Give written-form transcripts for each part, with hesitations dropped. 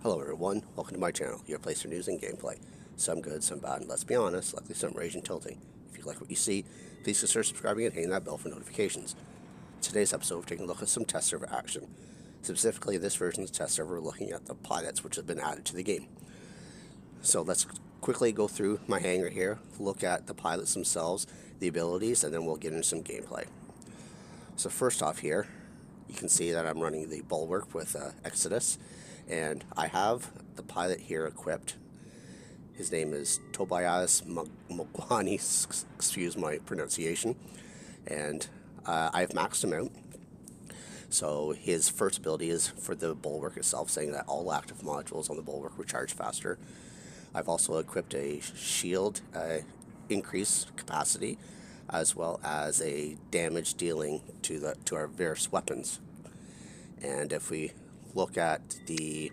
Hello everyone, welcome to my channel, your place for news and gameplay. Some good, some bad, and let's be honest, likely some rage and tilting. If you like what you see, please consider subscribing and hitting that bell for notifications. In today's episode, we're taking a look at some test server action. Specifically, this version of the test server, we're looking at the pilots which have been added to the game. So let's quickly go through my hangar here, look at the pilots themselves, the abilities, and then we'll get into some gameplay. So first off here, you can see that I'm running the Bulwark with Exodus, and I have the pilot here equipped. His name is Tobias Mogwani, excuse my pronunciation, and I've maxed him out. So his first ability is for the Bulwark itself, saying that all active modules on the Bulwark recharge faster. I've also equipped a shield increase capacity, as well as a damage dealing to our various weapons. And if we look at the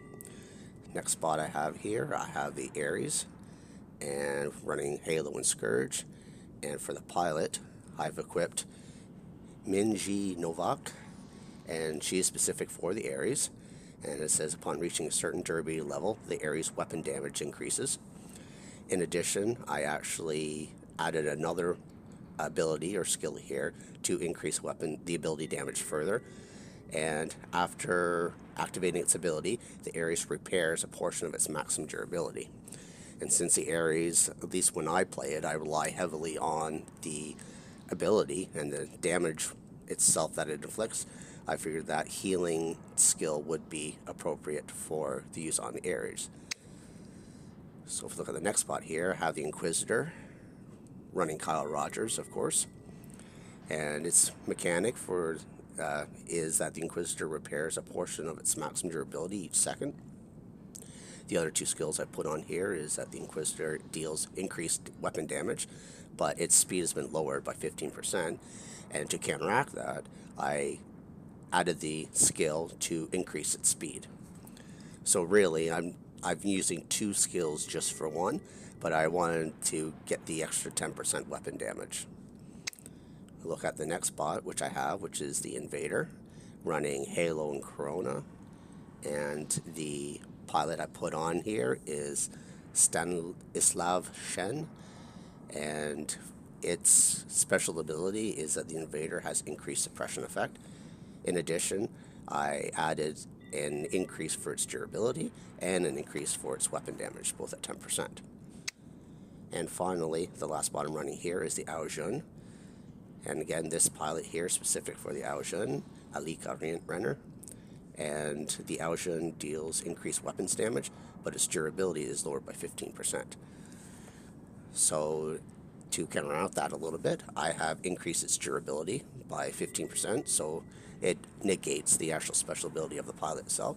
next spot I have here, I have the Ares and running Halo and Scourge. And for the pilot, I've equipped Minji Novak, and she is specific for the Ares. And it says upon reaching a certain durability level, the Ares weapon damage increases. In addition, I actually added another ability or skill here to increase the ability damage further. And after activating its ability, the Ares repairs a portion of its maximum durability. And since the Ares, at least when I play it, I rely heavily on the ability and the damage itself that it inflicts, I figured that healing skill would be appropriate for the use on the Ares. So if we look at the next spot here, I have the Inquisitor running Kyle Rogers, of course, and its mechanic for is that the Inquisitor repairs a portion of its maximum durability each second. The other two skills I put on here is that the Inquisitor deals increased weapon damage, but its speed has been lowered by 15%, and to counteract that, I added the skill to increase its speed. So really, I'm using two skills just for one, but I wanted to get the extra 10% weapon damage. Look at the next spot, which I have, which is the Invader, running Halo and Corona. And the pilot I put on here is Stanislav Shen, and its special ability is that the Invader has increased suppression effect. In addition, I added an increase for its durability and an increase for its weapon damage, both at 10%. And finally, the last spot I'm running here is the Aojun. And again, this pilot here is specific for the Aojun, Alika Renner. And the Aojun deals increased weapons damage, but its durability is lowered by 15%. So to counteract that a little bit, I have increased its durability by 15%, so it negates the actual special ability of the pilot itself.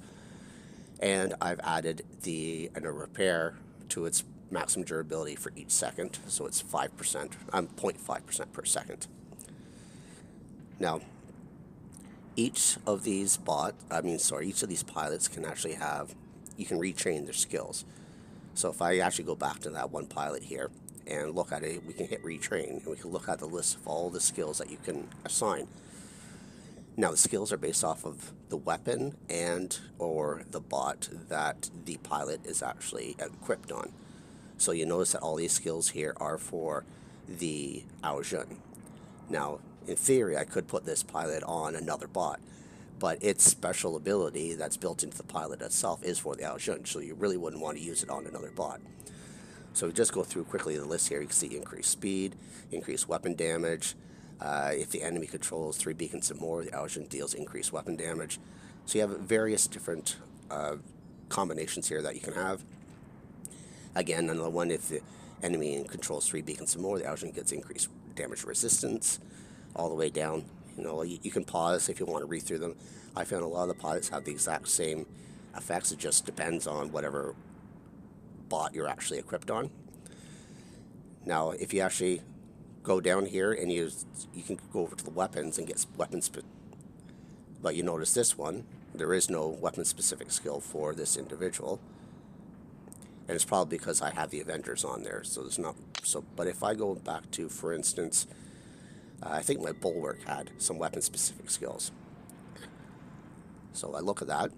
And I've added a repair to its maximum durability for each second, so it's 0.5% per second. Now, each of these pilots can actually you can retrain their skills. So if I actually go back to that one pilot here and look at it, we can hit retrain, and we can look at the list of all the skills that you can assign. Now, the skills are based off of the weapon or the bot that the pilot is actually equipped on. So you notice that all these skills here are for the Aojun. Now, in theory, I could put this pilot on another bot, but its special ability that's built into the pilot itself is for the Aojun, so you really wouldn't want to use it on another bot. So we just go through quickly the list here. You can see increased speed, increased weapon damage. If the enemy controls 3 beacons or more, the Aojun deals increased weapon damage. So you have various different combinations here that you can have. Again, another one, if the enemy controls 3 beacons or more, the Aojun gets increased damage resistance all the way down. You can pause if you want to read through them. I found a lot of the pilots have the exact same effects. It just depends on whatever bot you're actually equipped on. Now, if you actually go down here and you can go over to the weapons and get weapons, but you notice this one, there is no weapon specific skill for this individual, and it's probably because I have the Avengers on there, so there's not. But if I go back to, for instance, I think my Bulwark had some weapon specific skills. So I look at that,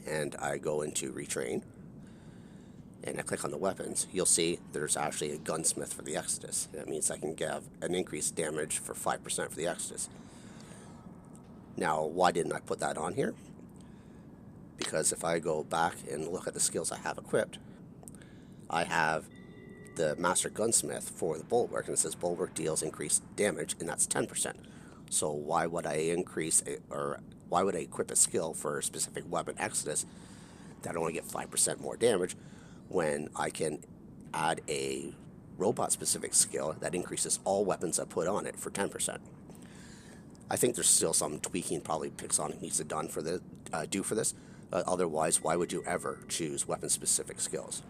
and I go into retrain, and I click on the weapons, you'll see there's actually a gunsmith for the Exodus. That means I can give an increased damage for 5% for the Exodus. Now, why didn't I put that on here? Because if I go back and look at the skills I have equipped, I have the Master Gunsmith for the Bulwark, and it says Bulwark deals increased damage, and that's 10%. So why would I why would I equip a skill for a specific weapon Exodus that only get 5% more damage when I can add a robot-specific skill that increases all weapons I put on it for 10%? I think there's still some tweaking probably Pixonic needs to do for this. Otherwise, why would you ever choose weapon-specific skills?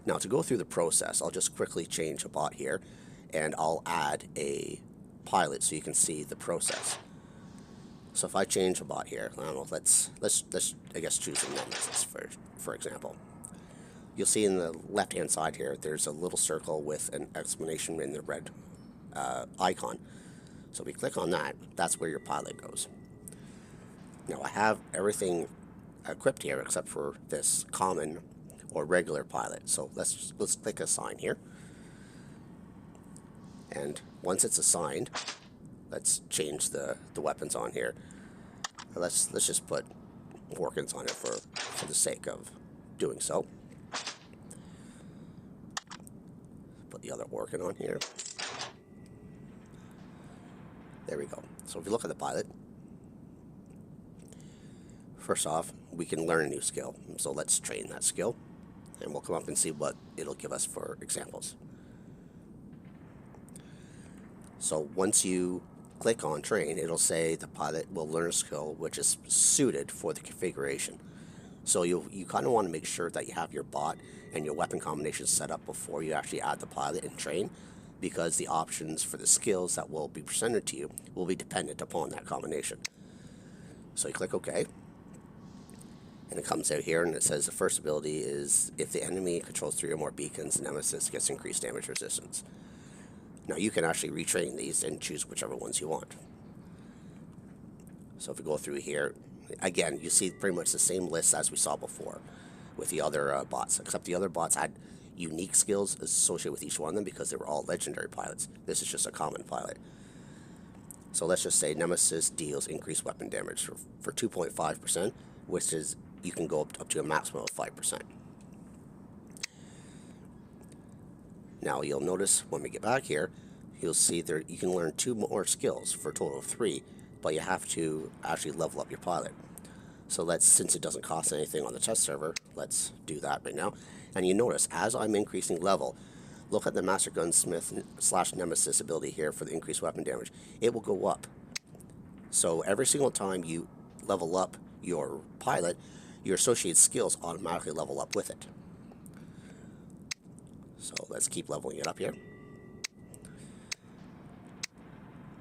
Now, to go through the process, I'll just quickly change a bot here, and I'll add a pilot so you can see the process. So if I change a bot here, I don't know, let's I guess choose a Nemesis for example. You'll see in the left-hand side here, there's a little circle with an exclamation in the red icon. So if we click on that, that's where your pilot goes. Now I have everything equipped here except for this common or regular pilot. So let's click assign here. And once it's assigned, let's change the weapons on here. Let's just put Orkins on it for the sake of doing so. Put the other Orkin on here. There we go. So if you look at the pilot, first off, we can learn a new skill. So let's train that skill, and we'll come up and see what it'll give us for examples. So once you click on train, it'll say the pilot will learn a skill which is suited for the configuration. So you kind of want to make sure that you have your bot and your weapon combinations set up before you actually add the pilot and train, because the options for the skills that will be presented to you will be dependent upon that combination. So you click OK, and it comes out here and it says the first ability is if the enemy controls 3 or more beacons, Nemesis gets increased damage resistance. Now you can actually retrain these and choose whichever ones you want. So if we go through here, again, you see pretty much the same list as we saw before with the other bots, except the other bots had unique skills associated with each one of them because they were all legendary pilots. This is just a common pilot. So let's just say Nemesis deals increased weapon damage for 2.5%, which is, you can go up to a maximum of 5%. Now you'll notice when we get back here, you'll see there you can learn 2 more skills for a total of 3, but you have to actually level up your pilot. So since it doesn't cost anything on the test server, let's do that right now. And you notice as I'm increasing level, look at the Master Gunsmith / Nemesis ability here for the increased weapon damage. It will go up. So every single time you level up your pilot, your associated skills automatically level up with it. So let's keep leveling it up here.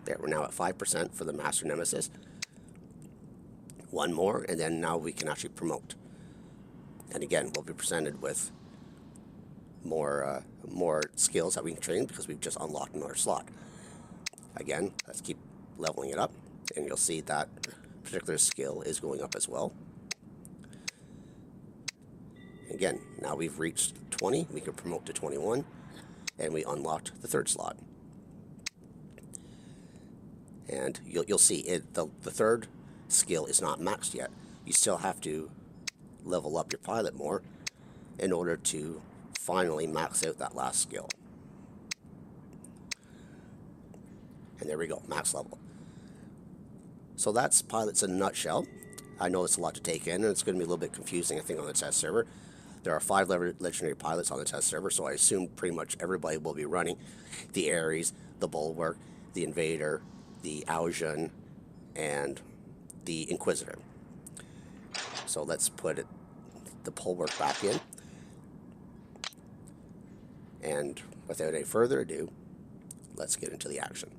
There, we're now at 5% for the Master Nemesis. 1 more, and then now we can actually promote. And again, we'll be presented with more skills that we can train because we've just unlocked another slot. Again, let's keep leveling it up, and you'll see that particular skill is going up as well. Again, now we've reached 20, we can promote to 21, and we unlocked the 3rd slot. And you'll see the 3rd skill is not maxed yet. You still have to level up your pilot more in order to finally max out that last skill. And there we go, max level. So that's pilots in a nutshell. I know it's a lot to take in, and it's going to be a little bit confusing, I think, on the test server. There are 5 legendary pilots on the test server, so I assume pretty much everybody will be running the Ares, the Bulwark, the Invader, the Augean, and the Inquisitor. So let's put the Bulwark back in. And without any further ado, let's get into the action.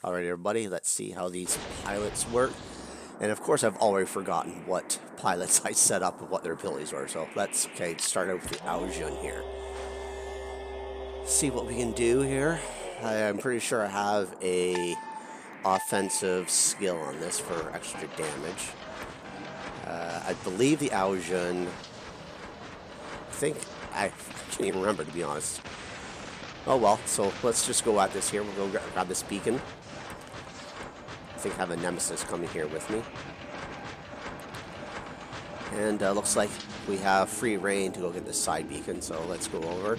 Alright everybody, let's see how these pilots work. And of course I've already forgotten what pilots I set up and what their abilities were. So let's start out with the Augean here. See what we can do here. I'm pretty sure I have a offensive skill on this for extra damage. I believe the Aojun. I can't even remember, to be honest. Oh well, so let's just go at this here. We'll go grab this beacon. I think I have a nemesis coming here with me. And looks like we have free reign to go get this side beacon, so let's go over.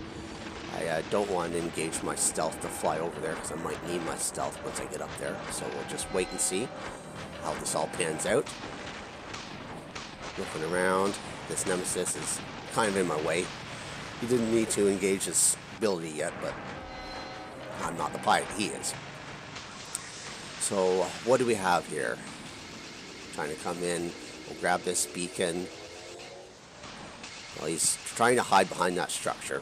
I don't want to engage my stealth to fly over there because I might need my stealth once I get up there. So we'll just wait and see how this all pans out. Looking around, this nemesis is kind of in my way. He didn't need to engage his ability yet, but I'm not the pilot, he is. So what do we have here? Trying to come in, we'll grab this beacon. Well, he's trying to hide behind that structure,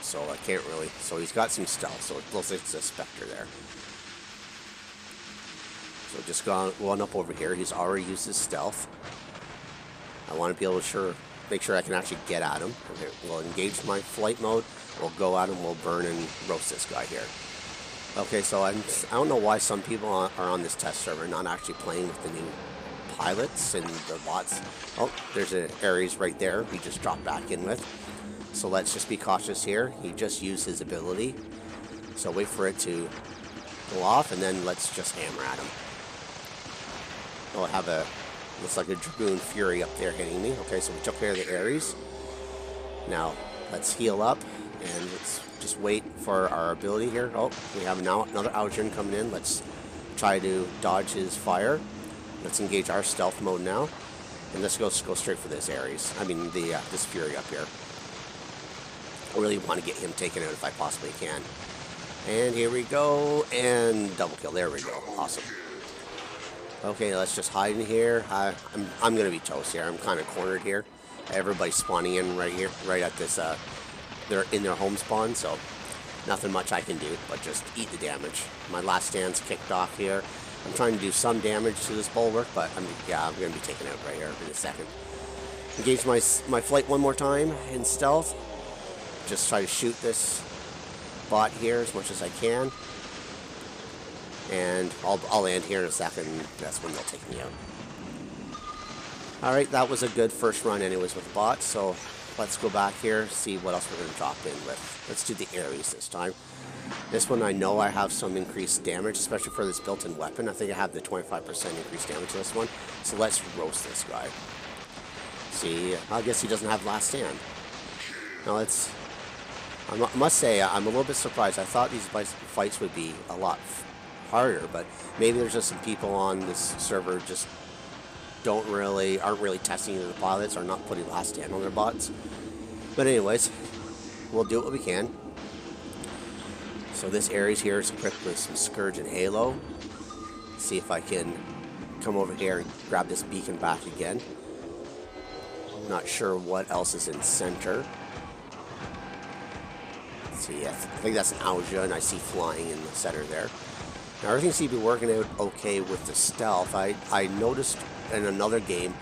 so I can't really. So he's got some stealth, so it looks like it's a specter there. So just going up over here. He's already used his stealth. I want to be able to make sure I can actually get at him. Okay, we'll engage my flight mode. We'll go at him. We'll burn and roast this guy here. Okay, so I don't know why some people are on this test server not actually playing with the new pilots and the bots. Oh, there's an Ares right there he just dropped back in with. So let's just be cautious here. He just used his ability. So wait for it to go off and then let's just hammer at him. Oh, I have looks like a Dragoon Fury up there hitting me. Okay, so we took care of the Ares. Now, let's heal up and let's just wait for our ability here. Oh, we have now another Aojun coming in. Let's try to dodge his fire. Let's engage our stealth mode now. And let's go straight for this Ares. I mean, this Fury up here. I really want to get him taken out if I possibly can. And here we go. And double kill. There we go. Awesome. Okay, let's just hide in here. I'm going to be toast here. I'm kind of cornered here. Everybody's spawning in right here, right at this, they're in their home spawn, so nothing much I can do, but just eat the damage. My last stand's kicked off here. I'm trying to do some damage to this bulwark, but I'm going to be taken out right here in a second. Engage my flight one more time in stealth. Just try to shoot this bot here as much as I can. And I'll land here in a second. That's when they'll take me out. Alright, that was a good first run anyways with the bot. So let's go back here, see what else we're going to drop in with. Let's do the Ares this time. This one I know I have some increased damage, especially for this built-in weapon. I think I have the 25% increased damage to this one. So let's roast this guy. See, I guess he doesn't have last stand. Now I must say, I'm a little bit surprised. I thought these fights would be a lot harder, but maybe there's just some people on this server just aren't really testing the pilots or not putting last stand on their bots. But anyways, we'll do what we can. So this Ares here is equipped with some Scourge and Halo. See if I can come over here and grab this beacon back again. Not sure what else is in center. Let's see, I think that's an Aojun I see flying in the center there. Now everything seems to be working out okay with the stealth. I noticed in another game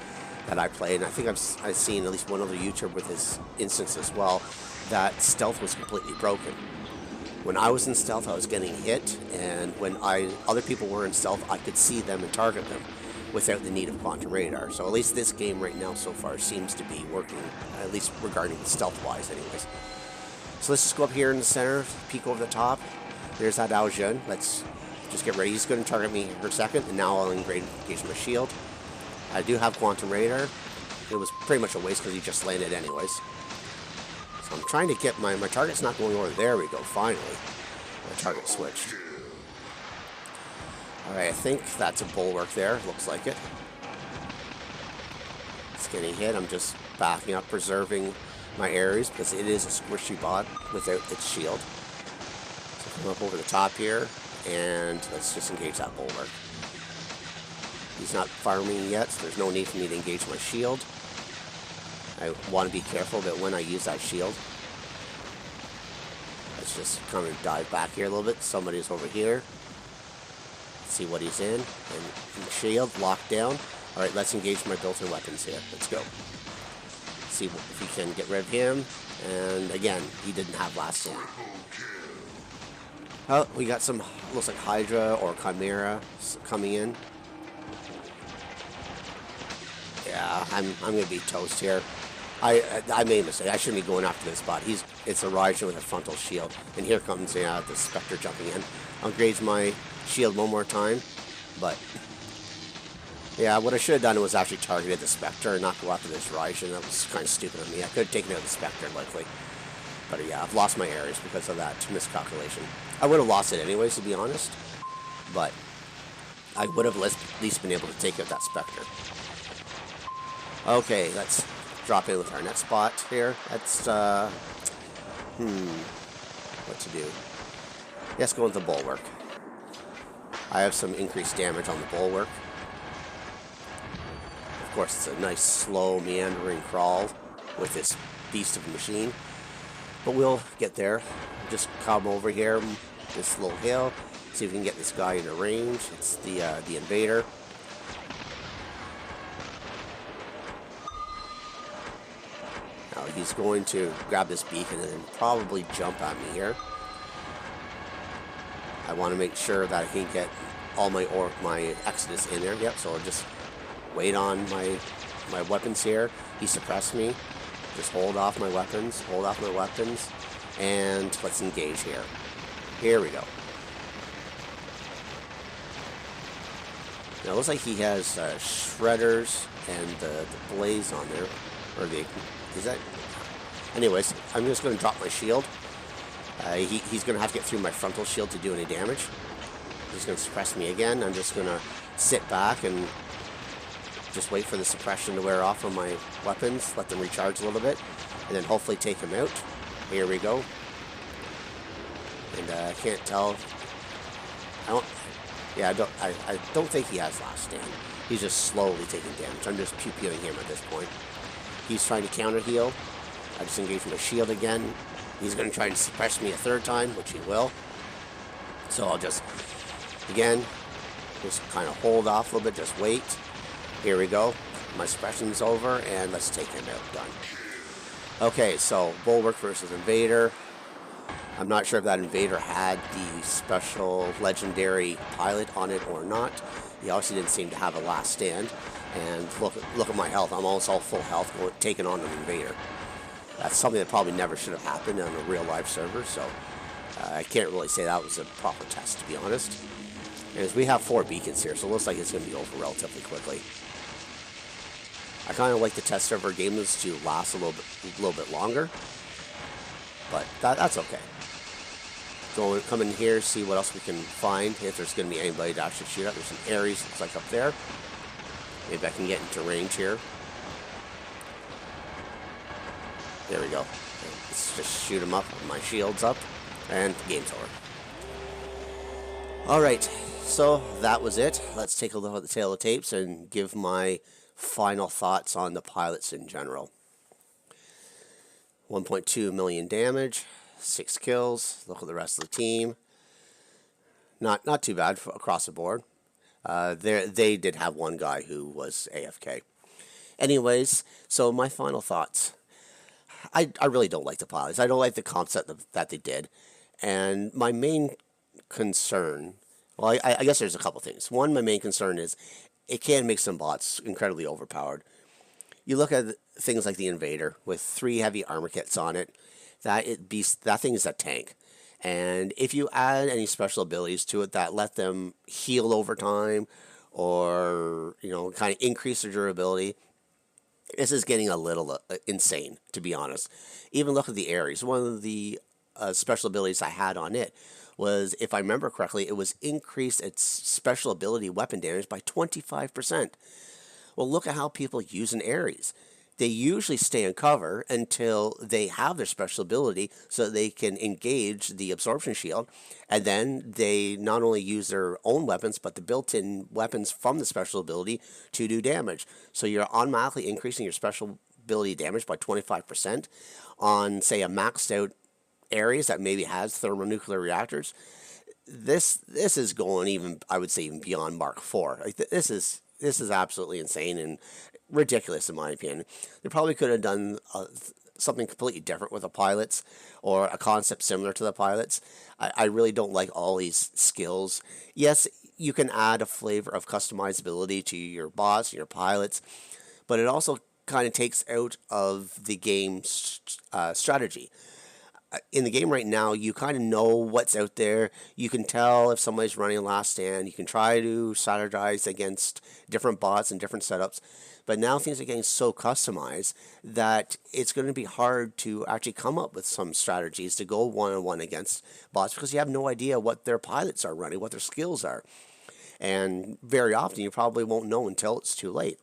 that I played, and I think I've seen at least one other YouTuber with this instance as well, that stealth was completely broken. When I was in stealth, I was getting hit, and when other people were in stealth, I could see them and target them without the need of quantum radar. So at least this game right now so far seems to be working, at least regarding stealth-wise anyways. So let's just go up here in the center, peek over the top. There's that Aojun. Let's just get ready. He's going to target me for a second, and now I'll engage my shield. I do have quantum radar. It was pretty much a waste because he just landed anyways. So I'm trying to get my target's not going over. There we go, finally. My target switched. Alright, I think that's a bulwark there. Looks like it. It's getting hit. I'm just backing up, preserving my Ares because it is a squishy bot without its shield. So come up over the top here, and let's just engage that bulwark. He's not farming yet, so there's no need for me to engage my shield. I want to be careful that when I use that shield. Let's just kind of dive back here a little bit. Somebody's over here. Let's see what he's in. And shield, locked down. Alright, let's engage my built-in weapons here. Let's go. See if we can get rid of him. And again, he didn't have last stand. Oh, we got some, looks like Hydra or Chimera coming in. Yeah, I'm gonna be toast here. I made a mistake. I shouldn't be going after this bot. It's a Raijin with a frontal shield, and here comes the Spectre jumping in. I'll engage my shield one more time, but yeah, what I should have done was actually targeted the Spectre and not go after this Raijin. That was kind of stupid of me. I could have taken out the Spectre likely, but yeah, I've lost my areas because of that miscalculation. I would have lost it anyways, to be honest, but I would have at least been able to take out that Spectre. Okay, let's drop in with our next spot here. That's, what to do? Let's go with the Bulwark. I have some increased damage on the Bulwark. Of course, it's a nice, slow, meandering crawl with this beast of a machine. But we'll get there. Just come over here, this little hill, see if we can get this guy into range. It's the invader. Now he's going to grab this beacon and then probably jump at me here. I want to make sure that I can get all my Exodus in there. Yep, so I'll just wait on my weapons here. He suppressed me. Just hold off my weapons, and let's engage here. Here we go. Now it looks like he has shredders and the blaze on there, or is that? Anyways, I'm just going to drop my shield. He's going to have to get through my frontal shield to do any damage. He's going to suppress me again. I'm just going to sit back and just wait for the suppression to wear off on my weapons, let them recharge a little bit, and then hopefully take him out. Here we go. And I can't tell. I don't think he has last stand. He's just slowly taking damage. I'm just pew-pewing him at this point. He's trying to counter heal. I just engage my shield again. He's going to try and suppress me a third time, which he will. So I'll just, again, just kind of hold off a little bit, just wait. Here we go. My suppression's over, and let's take him out. Done. Okay, so Bulwark versus Invader. I'm not sure if that Invader had the special legendary pilot on it or not. He obviously didn't seem to have a last stand. And look at my health. I'm almost all full health taking on an Invader. That's something that probably never should have happened on a real life server, so I can't really say that was a proper test, to be honest. And we have 4 beacons here, so it looks like it's going to be over relatively quickly. I kind of like the test server games to last a little bit longer, but that's okay. Come in here, see what else we can find, if there's going to be anybody to actually shoot at. There's some Ares, looks like up there. Maybe I can get into range here. There we go. Let's just shoot him up with my shields up, and game's over. Alright, so that was it. Let's take a look at the tail of the tapes and give my final thoughts on the pilots in general. 1.2 million damage, 6 kills. Look at the rest of the team. Not too bad across the board. They did have one guy who was AFK. Anyways, so my final thoughts. I really don't like the pilots. I don't like the concept that they did. And my main concern, well, I guess there's a couple things. One, my main concern is it can make some bots incredibly overpowered. You look at things like the Invader with 3 heavy armor kits on it. That thing is a tank. And if you add any special abilities to it that let them heal over time or, kind of increase their durability, this is getting a little insane, to be honest. Even look at the Ares. One of the special abilities I had on it was, if I remember correctly, it was increased its special ability weapon damage by 25%. Well, look at how people use an Ares. They usually stay in cover until they have their special ability so they can engage the absorption shield. And then they not only use their own weapons, but the built-in weapons from the special ability to do damage. So you're automatically increasing your special ability damage by 25% on, say, a maxed out Ares that maybe has thermonuclear reactors. This is going even, I would say, even beyond Mark IV. Like, this is absolutely insane and ridiculous in my opinion. They probably could have done something completely different with the pilots, or a concept similar to the pilots. I really don't like all these skills. Yes, you can add a flavor of customizability to your bots and your pilots, but it also kind of takes out of the game's strategy. In the game right now, you kind of know what's out there. You can tell if somebody's running a last stand. You can try to strategize against different bots and different setups. But now things are getting so customized that it's going to be hard to actually come up with some strategies to go one-on-one against bots because you have no idea what their pilots are running, what their skills are. And very often you probably won't know until it's too late.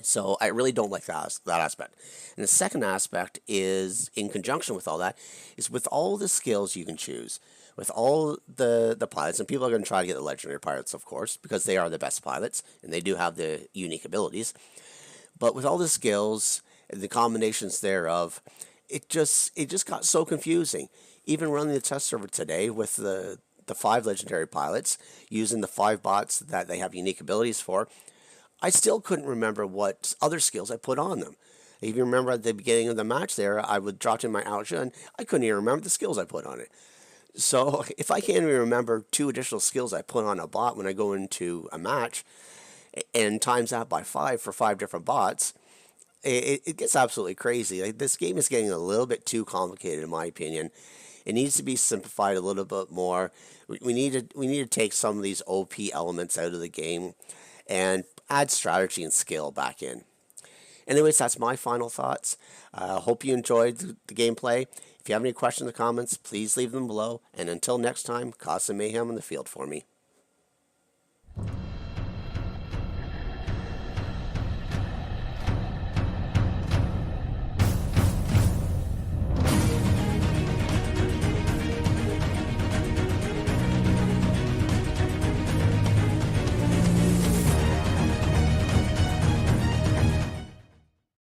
So I really don't like that aspect. And the second aspect is, in conjunction with all that, is with all the skills you can choose, with all the pilots, and people are going to try to get the legendary pilots, of course, because they are the best pilots, and they do have the unique abilities. But with all the skills and the combinations thereof, it just got so confusing. Even running the test server today with the 5 legendary pilots, using the 5 bots that they have unique abilities for, I still couldn't remember what other skills I put on them. If you remember at the beginning of the match there, I would drop in my Ouija and I couldn't even remember the skills I put on it. So if I can't even remember 2 additional skills I put on a bot when I go into a match, and times that by 5 for 5 different bots, it gets absolutely crazy. Like, this game is getting a little bit too complicated, in my opinion. It needs to be simplified a little bit more. We need to take some of these OP elements out of the game and add strategy and skill back in. Anyways, that's my final thoughts. Hope you enjoyed the gameplay. If you have any questions or comments, please leave them below. And until next time, cause some mayhem in the field for me.